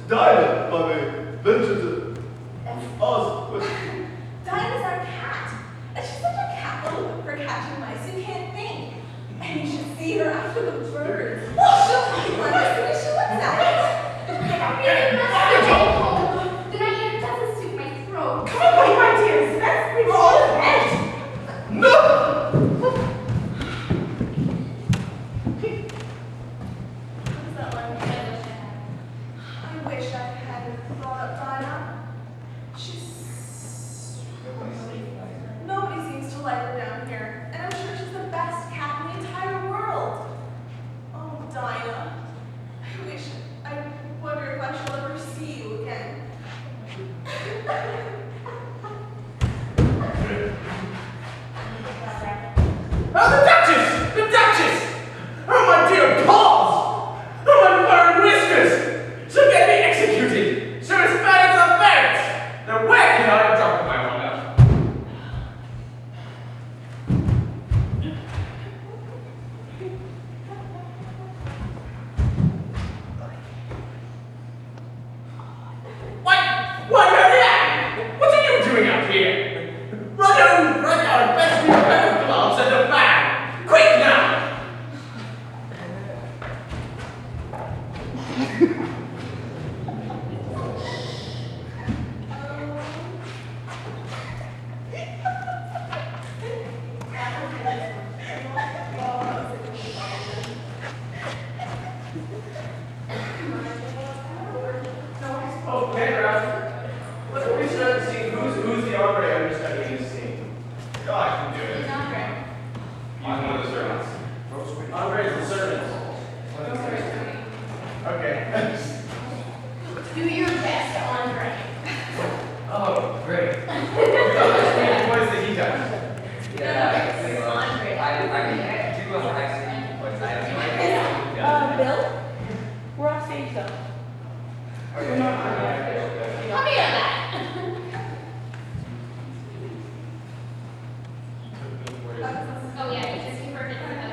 Dinah, I venture to ask. Dinah's our cat. And she's such a capital for catching mice you can't think. And you should see her after the birds. Oh, she'll eat one as soon as she looks at it. Did I hear it doesn't suit my throat? Come away, my dears. Let's be all in bed. No! What's that one? I wish I hadn't brought up Dinah. She's... Nobody seems to like her down here. And I'm sure she's the best cat in the entire world. Oh, Dinah. I wonder if I shall ever see you again. Oh, the Duchess! The Duchess! Oh, my dear paws! Oh, my fur and whiskers! She'll get me executed! Sure as ferrets are ferrets! Now, where can I have dropped my honor? Why, Marianne! What are you doing up here? Run on, fetch me a pair of gloves and a fan! Quick now! Okay, Ralph. Let's restart the scene. Who's the hombre understudying this scene? I can do it. Andre. I'm one of the servants. Andre is the servant. Okay. Do your best, Andre. Oh, great. What voice that he does? Andre. I can do a high speed, but I have no idea. Bill? We're off stage though. Okay. Tell me about that. Oh yeah, because you heard it from us.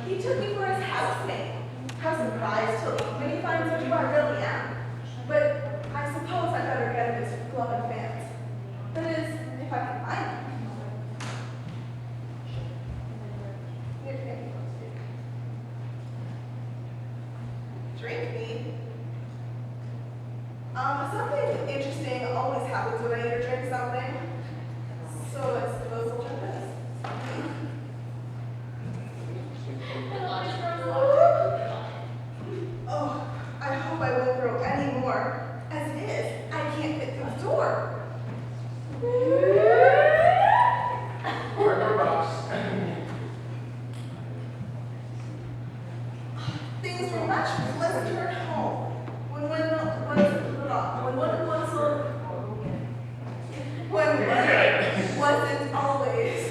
He took me for his housemate. How surprised he'll be when he finds out who I really am. But I suppose I better get him his glove and fans. That is, if I can find them. Drink me. Something interesting always happens when I eat or drink something. So I suppose I'll try this. Oh, I hope I won't grow any more. As it is, I can't fit through the door. Hardware box. Things were much pleasanter at home when one wasn't always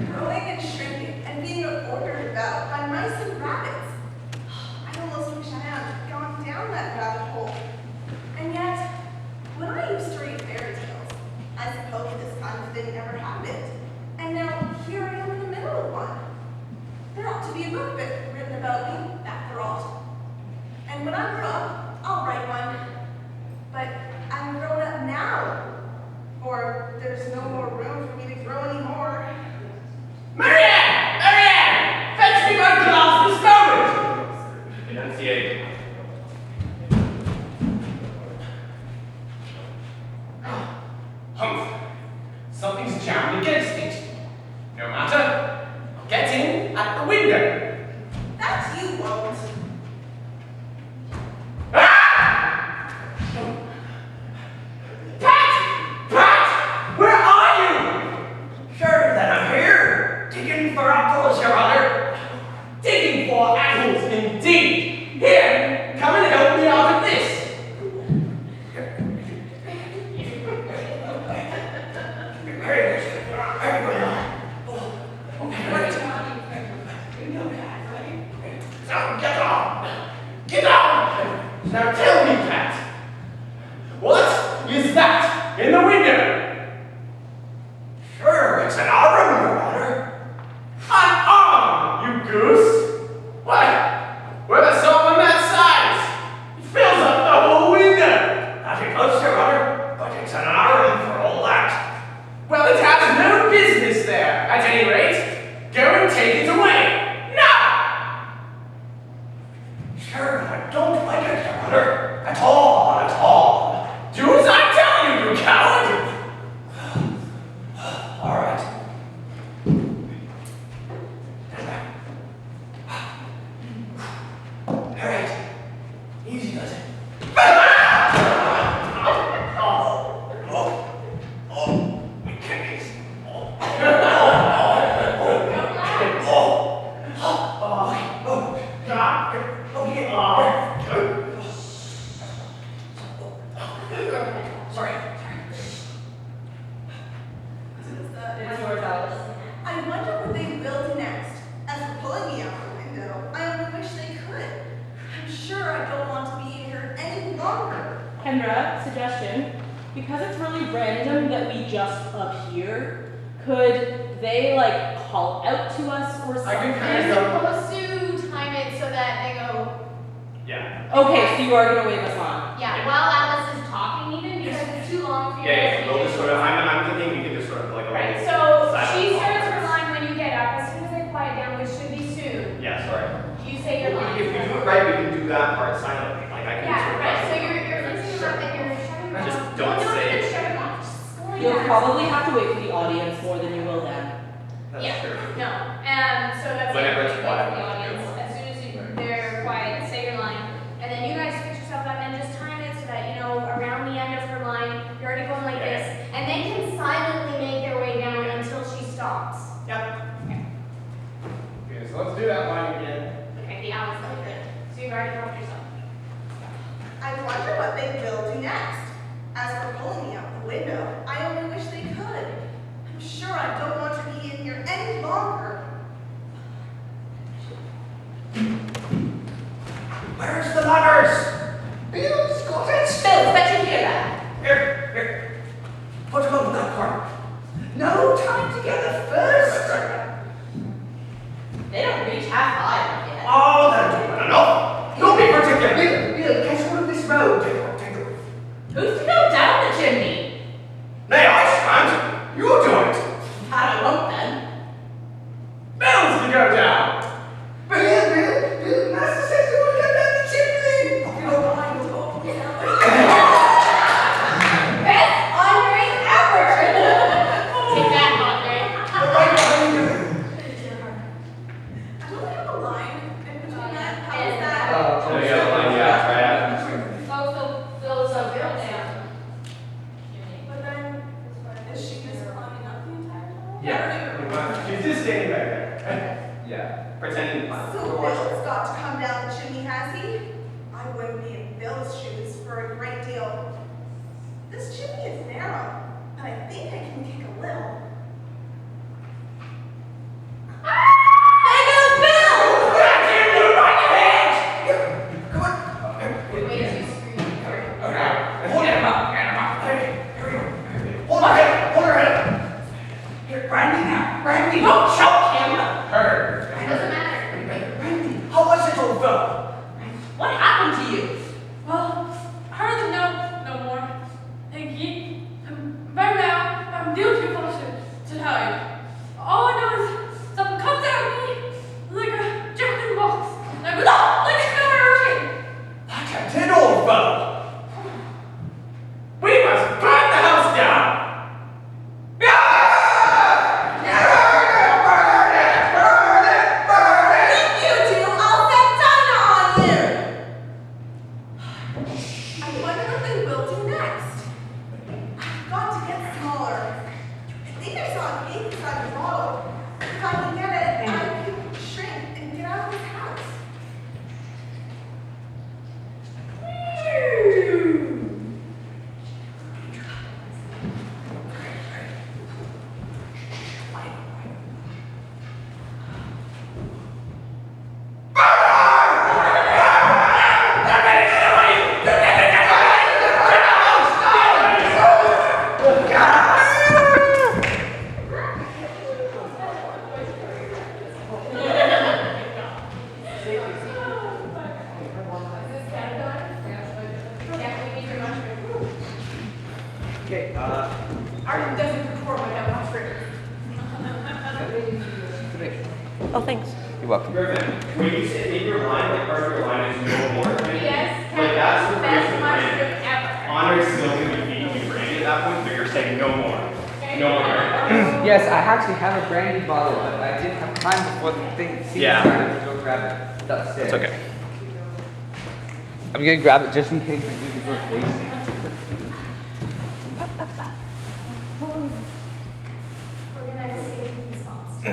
growing and shrinking and being ordered about by mice and rabbits. I almost wish I hadn't gone down that rabbit hole. And yet, when I used to read fairy tales, I supposed this kind of thing never happened. And now here I am in the middle of one. There ought to be a book written about me, after all. And when I grow up, I'll write one. But I'm grown up now. Or there's no more room for me to grow anymore. Marianne! Marianne! Fetch me my gloves this moment! Enunciate. Humph! Something's jammed against it. No matter. I'll get in at the window. That you won't. Ah! Pat! Pat! Where are you? Sure that I'm here. Digging for apples, Your Honor. Digging for apples, indeed. Here, come and help me out of this. Get off! Get off! Now tell me, Pat. What is that in the window? Sure, it's an arm, Your Honor. An arm, you goose! Why, with a saw on that size, it fills up the whole window. sir, I don't like it, Your Honor. At all, at all. Do as I tell you, you coward! All right. All right. Easy does it. My kidneys. Sorry. It's yours, Alice. I wonder what they will do next. As for pulling me out the window, I only wish they could. I'm sure I don't want to be in here any longer. Kendra, suggestion. Because it's really random that we just appear, could they like call out to us or I can something? kind You're of supposed to time it so that they go, Yeah. Okay, so you are gonna wave us on. yeah, while Alice is talking even, because it's too long for you. Yeah, we'll just sort of, I'm thinking we could just sort of like a Right, little so silent she starts call. her line when you get up, as soon as they quiet down, which should be soon. Yeah, sorry. You say your line. If we do it right, we can do that part silently. Like I can Yeah, sort of. right, so you're thinking about that you're shutting off. Just don't say it. Shut it off, just slowly You'll down. probably have to wait for the audience more than you will them. That's Yeah. true. No, so that's Whenever it, it's you quiet, wait for the that's audience, good. as soon as they're quiet, say your line, and then you guys fix yourself up and just time it so that, you know, around the end of her line, you're already going like Yeah. this, and they can silently make their way down until she stops. Yep. Okay, so let's do that line again. Okay, the Alice like it, so you've already helped yourself. I wonder what they will do next. As for pulling me out the window, I only wish they could. I'm sure I don't want to be in here any longer. Where's the ladders? Bill's got it. Bill, bet you hear that. Here. Put them over that corner. No time together first. They don't reach half high yet. Oh, that'll do. Enough. Don't be particular. Bill, catch one of this road. Take it. Who's to go down the chimney? Nay, I shan't. You do it. I won't then. Bill's to go down. Bill, Master says you will go down the chimney. Best Andre ever! Take that, Andre. Right behind you. I don't have a line in between that. How is And- that? So you got the line, yeah, right after. So Bill down. But then, is she just climbing up the entire time? Yeah. She's just standing back there. Yeah. Pretending to climb. So Bill's got to come down the chimney, has he? I wouldn't be in Bill's shoes for a great deal. This chimney is narrow, but I think I can kick a little. There goes Bill! That's it, you right ahead. Come on. Way too screamy. Okay. Hold him up. Hey, here we go. Hold her head. Hold her head. Here, Brandy now. Brandy, don't choke him. Her. Doesn't matter. Brandy, how was it, old fellow? What happened to you? Well, I hardly know no more. Thank you. Right now, I'm beautiful to tell you. All I know is something comes out of me like a jack in the box. Like a star. Like I did, old fellow. We must burn the house down. If you do, I'll set thunder on you! I wonder what they will do next. I've got to get smaller. I think I saw a cake inside the bottle. If I can get it, I can shrink and get out of this house. Okay, Art doesn't perform without much rigor. Oh, thanks. You welcome. Griffin, when you say in your line, like part of your line is no more, right? Yes, Like that's the best reason mushroom Brandon. ever. Honor's still gonna be feeding you brandy at that point, but you're saying no more. No more. Yes, I actually have a brandy bottle, but I didn't have time before the scene Yeah. started to go grab it. That's It's okay. I'm gonna grab it just in case we do the go crazy. We're gonna see these spots.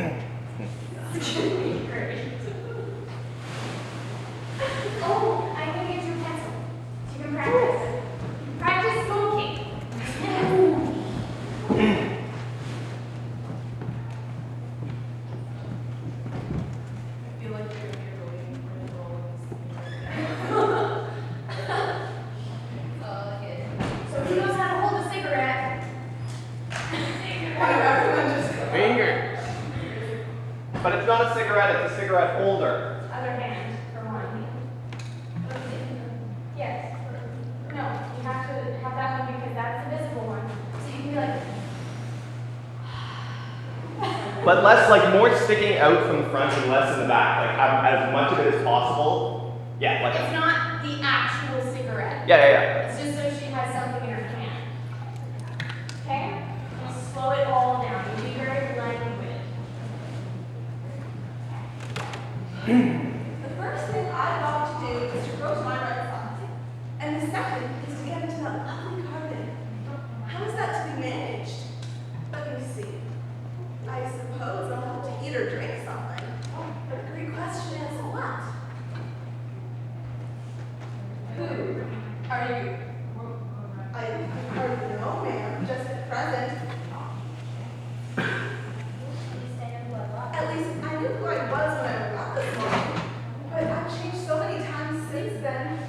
Oh, I can get you a pencil. You can practice. Practice smoking. I feel like you're waiting for the role. So who knows how to hold a cigarette? Everyone just. Finger. But it's not a cigarette, it's a cigarette holder. Other hand, for one. Yes. No, you have to have that one because that's the visible one. So you can be like, But less, like more sticking out from the front and less in the back. Like have as much of it as possible. Yeah, like it's not the actual cigarette. yeah. It's just so she has something in her hand. Okay? Just slow it all down. You be very languid. The first thing I love to do is to grow my right thumb. And the second is to get into that lovely garden. How is that to be managed? Let me see. I suppose I'll have to eat or drink something. But the great question is what? Who are you? I hardly know, ma'am, just at present. At least I knew who I was when I woke up this morning. But I've changed so many times since then.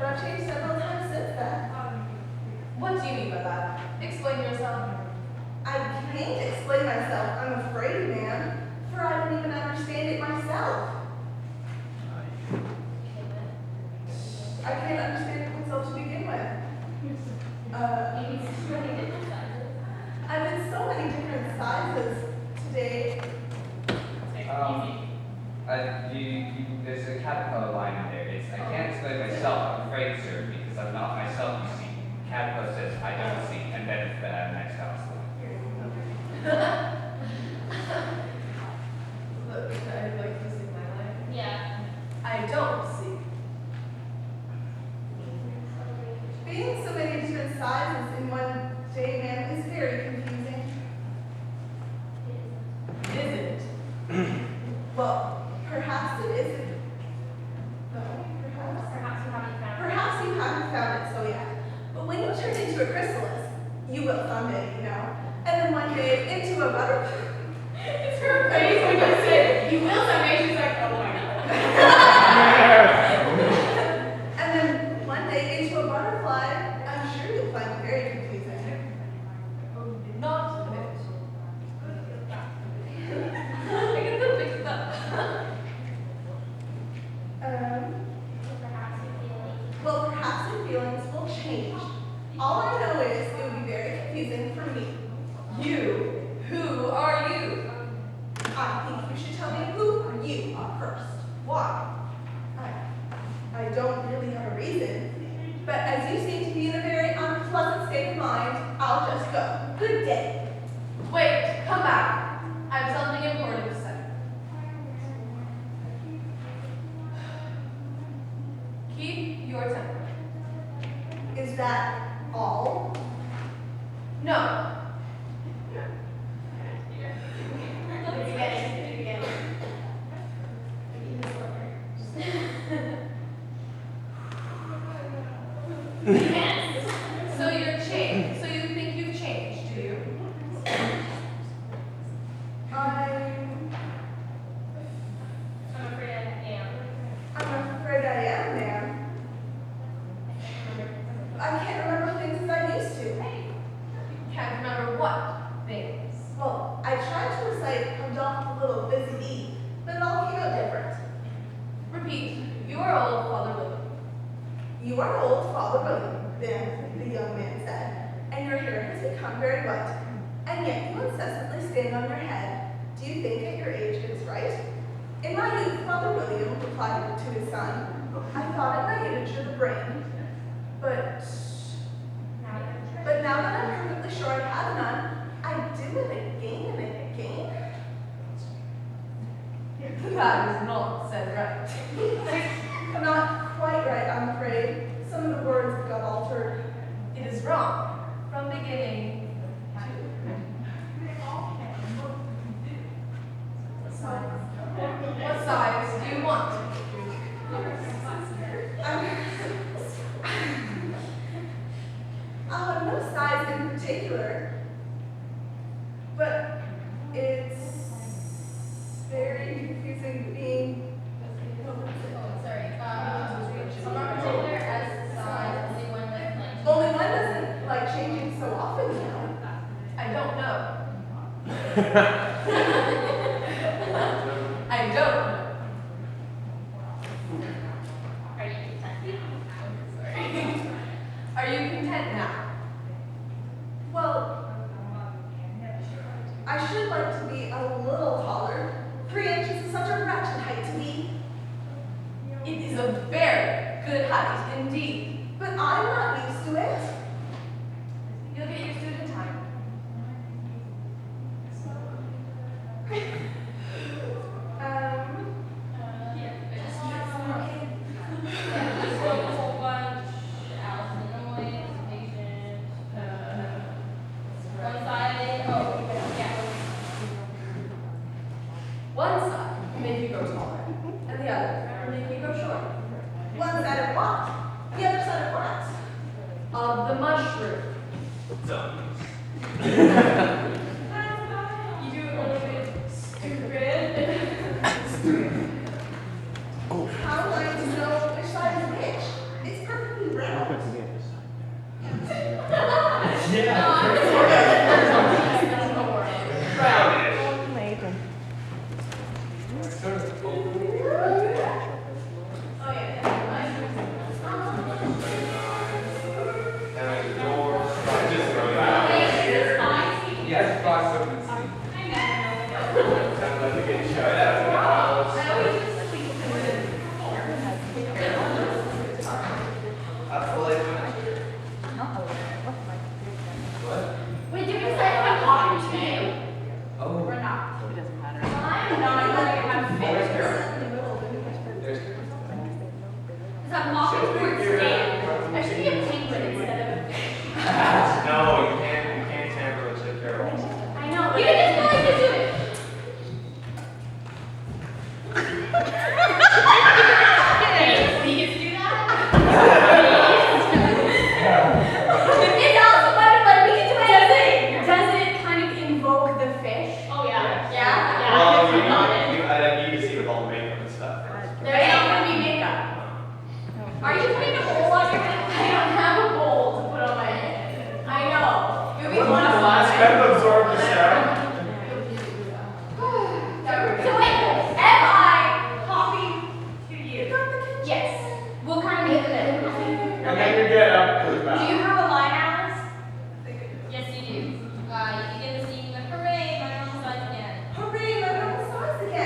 I've changed several times since then. What do you mean by that? Explain yourself. I can't explain myself, I'm afraid, ma'am, for I don't even understand it myself. I can't understand it myself to begin with. I've been so many different sizes today. There's a caterpillar line in there. I can't explain myself, I'm afraid, sir, because I'm not myself, you see. Caterpillar says, I don't see, and then it's the next house. Look, I like to sing my life. Yeah. I don't see. Being so many different sizes in one day, ma'am, is very confusing. Is it? Well, perhaps it isn't. No, perhaps. Perhaps you haven't found it so yet. But when you turn into a chrysalis, you will someday, you know. And then one day into a butterfly. It's her face when you say, you will someday. She's like, oh my god. And then one day into a butterfly, I'm sure you'll find it very confusing. Not a bit. I can still fix that. Well, perhaps your feelings will change. All I know is it would be very confusing for me. You? Who are you? I think you should tell me who you are first. Why? I don't really have a reason. But as you seem to be in a very unpleasant state of mind, I'll just go. Good day. Wait, come back. I have something important to say. Keep your temper. Is that all? No. So you're changed. So you think you've changed, do you? I'm afraid I am. I'm afraid I am, ma'am. I can't remember things as I used to. Can't remember what things. Well, I tried to recite Adopt a Little Busy Bee, but it all came out different. Repeat. You are old, Father William. You are old, Father William, then the young man said, and your hair has become very white, and yet you incessantly stand on your head. Do you think at your age it is right? In my youth, Father William replied to his son, I thought it might injure the brain, but now that I'm perfectly sure I have none, I do it again and again. That is not said right. Not quite right, I'm afraid. Some of the words got altered. It is wrong. From beginning to what size do you want? No size in particular, but it's very confusing being. Only one doesn't like changing so often, you know. I don't know. I don't know. Are you content now? Well, I should like to be a little taller. 3 inches is such a wretched height to be. It is a very good height indeed. But I'm not used to it. You'll get used to it in time. One side will make you go taller, and the other will make you go short. One side of what? The other side of what? Of the mushroom. You do it really bit stupid. How am I to know which side is which? It's perfectly round. Oh yeah. And the door, just throw it out. Yes, box open seat. And let it get shut out. That's the light one. Wait, did we say I'm walking today? Oh. Or not? There's I'm not going to have fish. There's Because I'm walking towards Stan. I should be a penguin instead of a fish. No, you can't tamper with Chip Carroll. I know. You can just go like this, do it. Please do that. It's also funny, but we can do anything. Does it kind of invoke the fish? Oh yeah. Yeah? Well, Yeah. I need to see with all the makeup and stuff. There's not going to be makeup. Are you putting a bowl on your head? I don't have a bowl to put on my head. I know. It would be When was the fun. last time absorbed the shower? So wait, am I copying to you? Yes. We'll kind of meet in the middle. And then you get up to the Do back. you have a line, Alice? Yes, you do. You begin the scene with hooray, my normal size again. Hooray, my normal size again.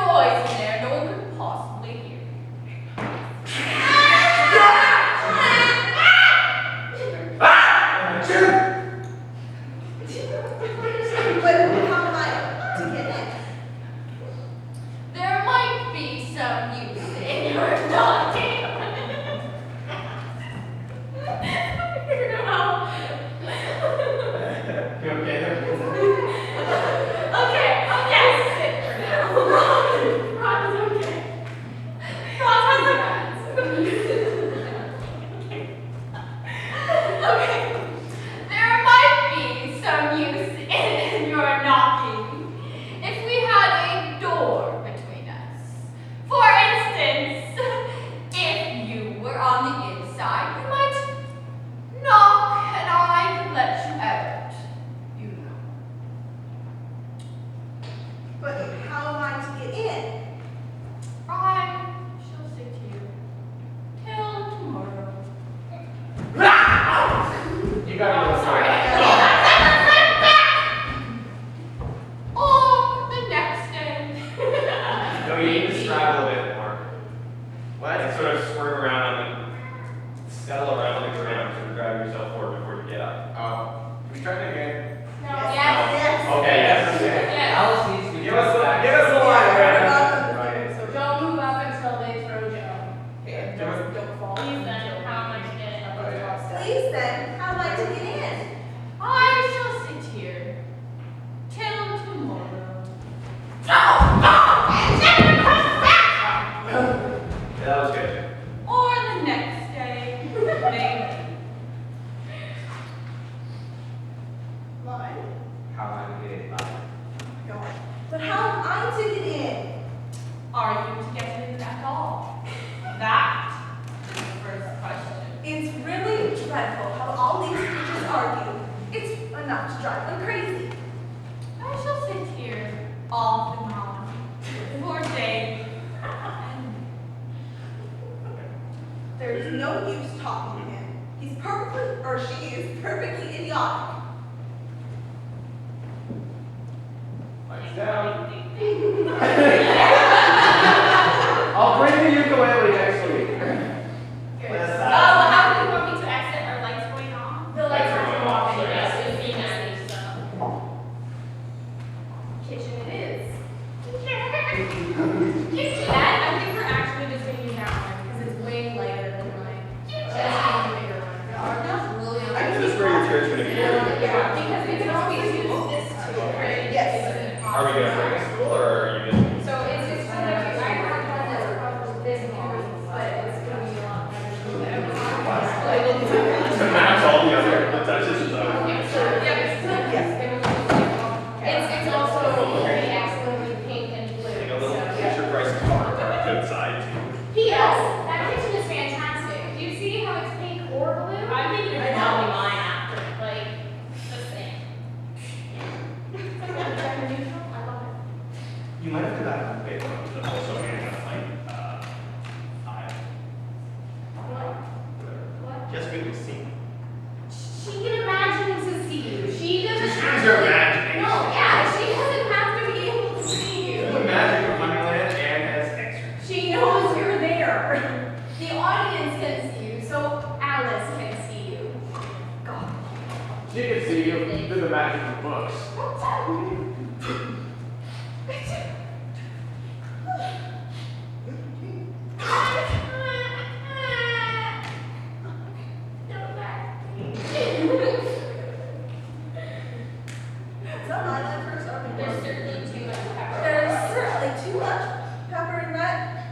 noise in there no one could possibly hear. But how am I to get in? There might be some use in your knocking. You know. You okay there? Okay, sit for now. Ron is okay. Ron has a Okay. There might be some use in your knocking if we had a door between us. For instance, if you were on the inside, you might knock and I could let you out. You know. But how am I to get in? I shall sit here till tomorrow. You gotta go. Sorry. Or the next day. No, you need to straddle a bit more. What? And sort of squirm around on the, settle around on the ground to drive yourself forward before you get up. Oh, we trying again. No, Yes. yes. Yes. Okay, yes. Yes. Alice needs to be Give us brought the back. line, You're right? welcome. Right. So don't move up until they throw Joe. Yeah, give Don't, us- don't fall. Please then, how am I to get in? Please then, how am I to get in? I shall sit here till tomorrow. Yeah, that was good. Or the next day. Maybe. Mine? How am I to get in? God. But how am I to get in? Are you to get in at all? That is the first question. It's really dreadful how all these creatures argue. It's enough to drive them crazy. I shall sit here off and on for days. There's no use talking to him. He's perfectly, or she is perfectly idiotic. Lights down. I'll bring the ukulele next week. Yes, How do you want me to exit? Are lights going on? The lights are going off, off, sorry. yes, it's being nasty, so. Kitchen it is. That, I think we're actually just gonna use that one because it's way lighter than mine. Just the bigger one. That's really I think this is where your chair's gonna be. Yeah, because we can always use this too, right? Yes. Are we gonna bring a stool or are you just? So it's kind of like, I have one that's probably this long, but it's gonna be a lot better. To match all the other touches and stuff. It's also very excellently pink and blue. Like a little so- Fisher Price car parked outside too. P.S. That kitchen is fantastic. Do you see how it's pink or blue? I'm thinking of modeling mine after, like, just saying. It's like that gender neutral. I love it. You might have to back up a bit, but also you're gonna find, aisle. What? Just good to see. She can imagine to see you. She doesn't Just have use your to. imagination. No, yeah, she doesn't have to be able to see you. The magic of Honeyland and has extras. She knows you're there. The audience can see you, so Alice can see you. God. She can see you through the magic of books. Is that my line first? Okay. There's certainly too much pepper. There's certainly too much pepper in that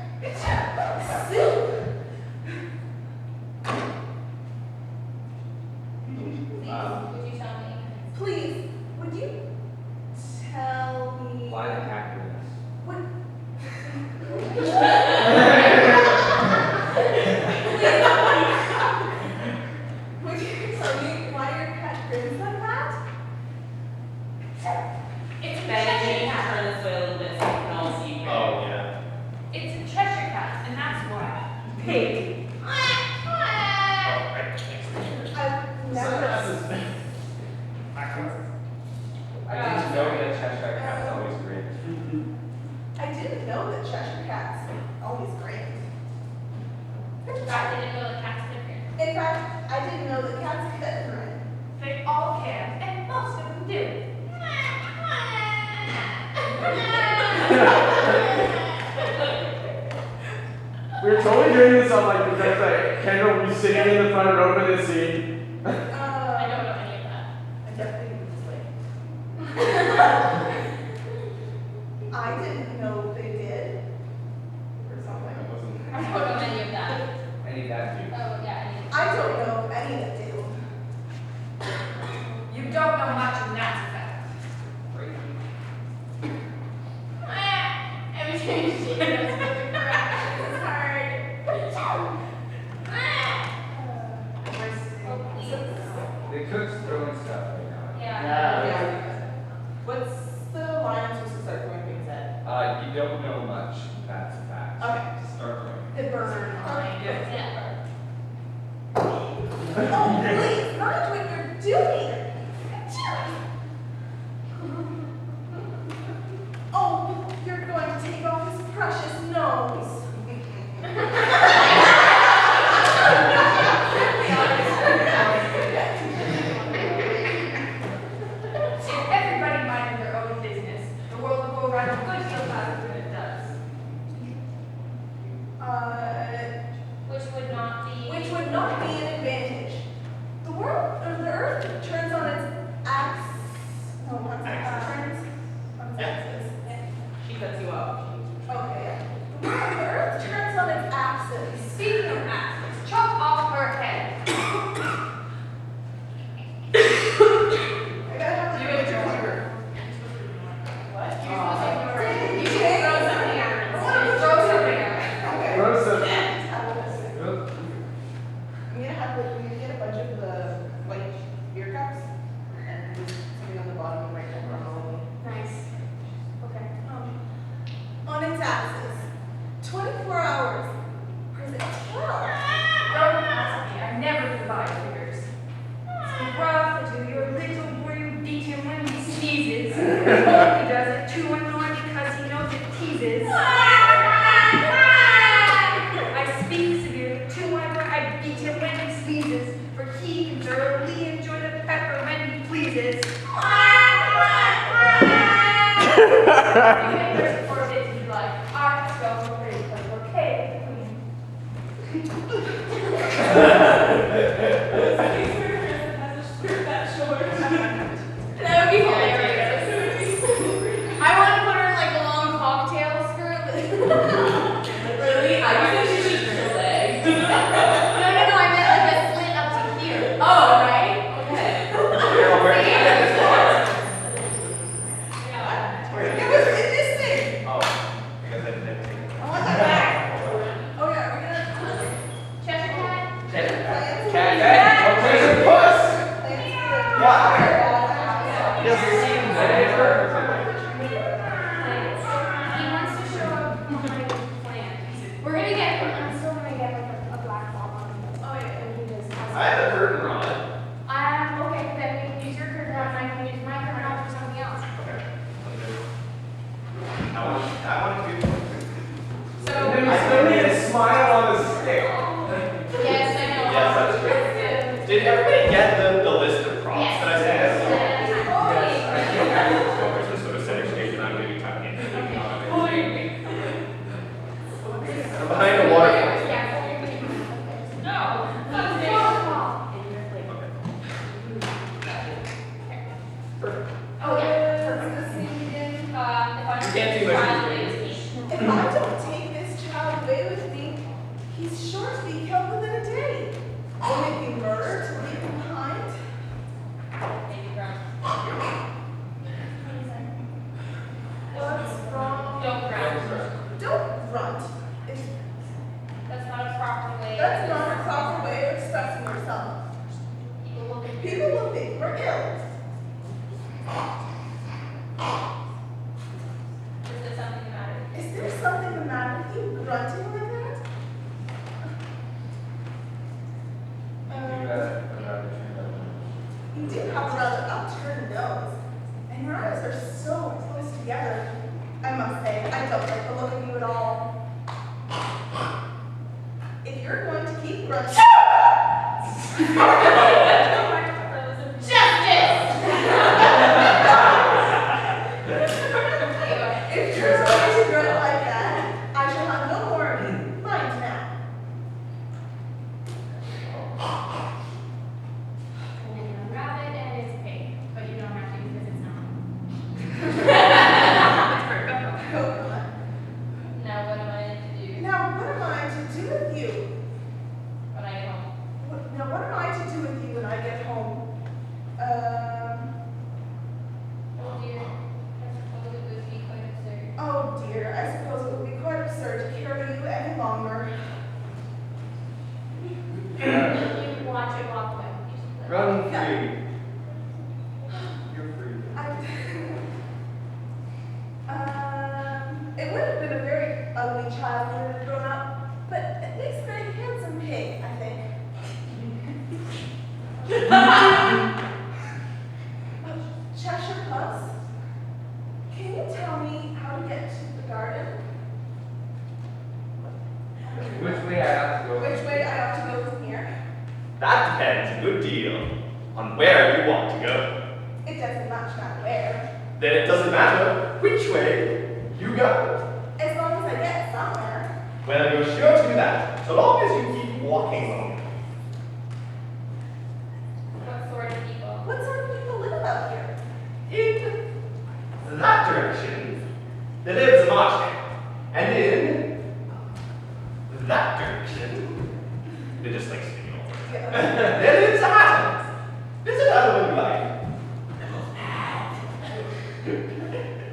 soup. Please, would you tell me? Please, would We're totally doing this on like the next like Kendall will be sitting in the front row for this scene. I don't know any of that. I definitely was like. I didn't know they did. Or something. I don't know any of that. I need that too. Oh, yeah, I don't know of any that do. You don't know much, and that's a fact. Every time you see it, it's hard. The cook's throwing stuff right now. Yeah. What's the line I'm supposed to start throwing things at? You don't know much, that's a fact. Okay. Start throwing. The burn line. Yeah. Oh, please, not what you're doing. Oh, you're going to take off his precious nose. If everybody minded their own business, the world would go around a good deal faster than it does. Which would not be. Which would not be an advantage. The world, or the earth, turns on its axis. No, what's it? Turns on its axis. She cuts you off. Okay, yeah. The earth turns on its axis. Speaking of axes, chop off her head. I gotta have the picture of her. What? You should throw something at her. Throw something at her. Okay. Rosa. I'm gonna have like, we get a bunch of the like beer cups and something on the bottom and right there. Nice. Okay. On its axis. 24 hours. Or is it 12? Don't ask me. I never divide figures. It's rough to your little boy who beat him when he sneezes. He does it to annoy because he knows it teases. I speak severely to whenever I beat him when he sneezes, for he can thoroughly enjoy the pepper when he pleases. You may press for it if you like. I spell for pretty, but okay. That would be hilarious. I want to put her in like a long cocktail skirt. Really? I think she should do leg. No, I meant like a slit up to here. Oh, right? Okay. It was in this thing. Oh, because I didn't take it. I want that back. Oh yeah, we're gonna Cheshire cat. plans. Hey, where's your puss? What? Yes. He wants to show up my plan. We're gonna get. I'm still gonna get like a black ball on him. Oh yeah. And he just has. I have a curtain rod. Okay, then we can use your curtain rod and I can use my curtain rod for something else. Okay. I want to do. So. I still need a smile on the scale. Yes, I know. Yes, that's great. Did everybody get the list of props Yes. that I sent? Totally. There's this sort of center stage and I'm going to be tucking in. I'm behind a waterfall. No. That's a waterfall. Oh, yeah. Let's go see again. If I You can't do child it. is me. If I don't take this child away with me, he's sure to be killed within a day. Will it be murder to leave him behind? Maybe ground. What's wrong? Don't ground. Don't grunt. It's, That's not a proper way. that's not a proper way of expressing yourself. People will think. People will think we're ill. Is there something the matter? Is there something the matter with you grunting like that? You do have a rather upturned nose, and your eyes are so close together. I must say, I don't like the look of you at all. If you're going to keep grunting, Justice! if you're I suppose it would be quite absurd to carry you any longer. You watch it walk away. Run free. You're free. It would have been a very ugly child when it had grown up, but at least a very handsome pig, I think. Cheshire Puss, can you tell me how to get to the garden? Which way I have to go? Which way I ought to go from here? That depends a good deal on where you want to go. It doesn't much matter where, Then it doesn't matter which way you go. as long as I get somewhere. Well, you're sure to do that, so long as you keep walking along. What sort of people? What sort of people live out here? In that direction, there lives a marshman. And in that direction, they just like spinning over. There lives a hatter. Visit other one you like.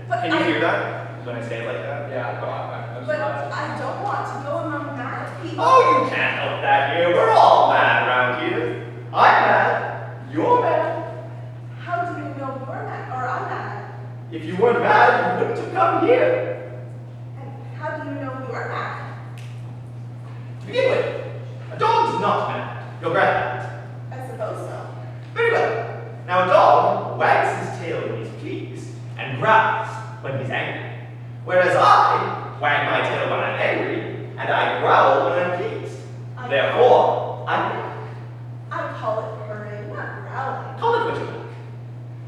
But Can you I, hear that when I say it like that? Yeah, I'm but I don't want to go among mad people. Oh, you can't help that here. We're all mad around here. I'm mad. You're mad. How do you know you're mad or I'm mad? If you weren't mad, you wouldn't have come here. And how do you know you're mad? To begin with, a dog's not mad. You'll grant that. I suppose so. Very well. Now a dog wags his tail when he's pleased and growls when he's angry. Whereas I wag my tail when I'm angry and I growl when I'm pleased. Therefore, I'm mad. I call it purring, not growling. Call it what you like.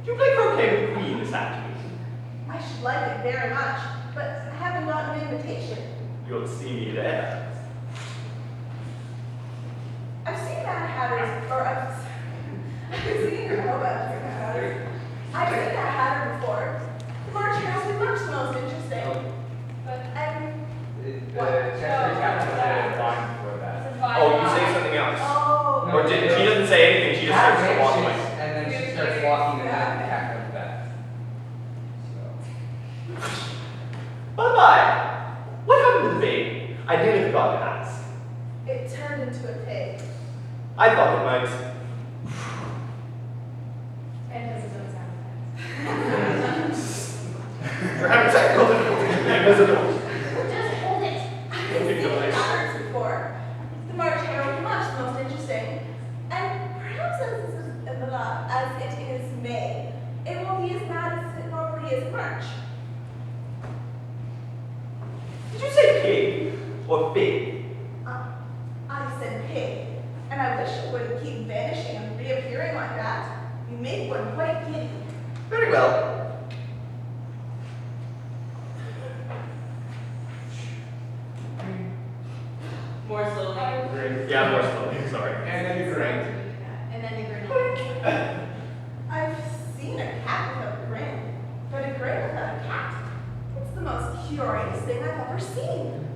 Do you play croquet with the queen this afternoon? I should like it very much, but I haven't gotten an invitation. You'll see me there. I've seen Mad Hatters, or I've seen your about your Mad Hatters. I've seen Mad Hatter before. The March Hare is much the most interesting. But The Cheshire Cat was a line for that. Oh, you say something else. oh, Or did she doesn't say anything, she just starts to walk away. And then she starts walking and then the cat comes back. So. Bye-bye. What happened to the baby? I nearly forgot to ask. it turned into a pig. I thought it might. And does its own sound effects. We're having technical difficulties with the invisible. Just hold it. I've seen patterns before. The March Hare was much the most interesting. And perhaps as it is May, it won't be as mad as it normally is in March. Did you say pig or fig? I said pig, and I wish it wouldn't keep vanishing and reappearing like that. You make one quite giddy. Very well. More slowly. Yeah, more slowly, sorry. And then you drink. And then they grin. I've seen a cat with a grin, but a grin without a cat. It's the most curious thing I've ever seen.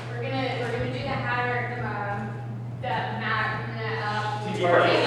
We're gonna do the Hatter, the Mad, TT party.